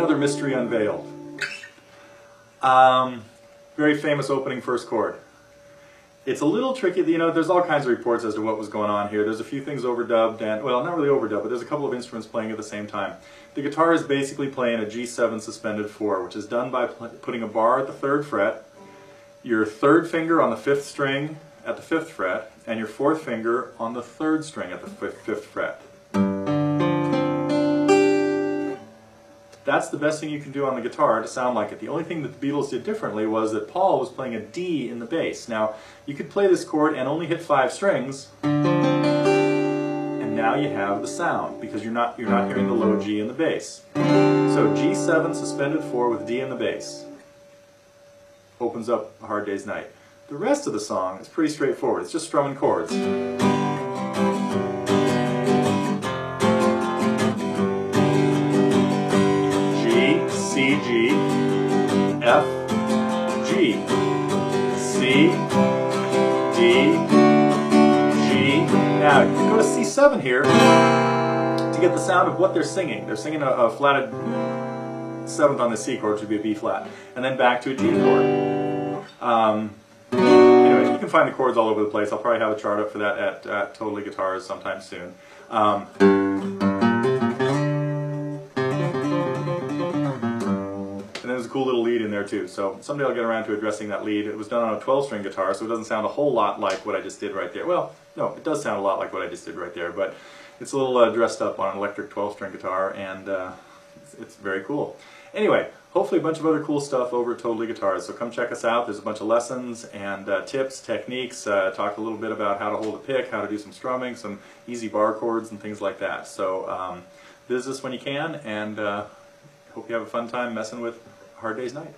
Another mystery unveiled. Very famous opening first chord. It's a little tricky, you know, there's all kinds of reports as to what was going on here. There's a few things overdubbed, and, well, not really overdubbed, but there's a couple of instruments playing at the same time. The guitar is basically playing a G7 suspended 4, which is done by putting a bar at the 3rd fret, your 3rd finger on the 5th string at the 5th fret, and your 4th finger on the 3rd string at the 5th fret. That's the best thing you can do on the guitar to sound like it. The only thing that the Beatles did differently was that Paul was playing a D in the bass. Now, you could play this chord and only hit 5 strings, and now you have the sound, because you're not hearing the low G in the bass. So G7 suspended 4 with D in the bass opens up A Hard Day's Night. The rest of the song is pretty straightforward. It's just strumming chords. C, G, F, G, C, D, G. Now, you go to C7 here to get the sound of what they're singing. They're singing a flatted 7th on the C chord, which would be a B flat, and then back to a G chord. Anyway, you can find the chords all over the place. I'll probably have a chart up for that at Totally Guitars sometime soon. And there's a cool little lead in there too, so someday I'll get around to addressing that lead. It was done on a 12-string guitar, so it doesn't sound a whole lot like what I just did right there. Well, no, it does sound a lot like what I just did right there, but it's a little dressed up on an electric 12-string guitar, and it's very cool. Anyway, hopefully a bunch of other cool stuff over at Totally Guitars, so come check us out. There's a bunch of lessons and tips, techniques, talk a little bit about how to hold a pick, how to do some strumming, some easy bar chords and things like that. So visit us when you can, and hope you have a fun time messing with A Hard Day's Night.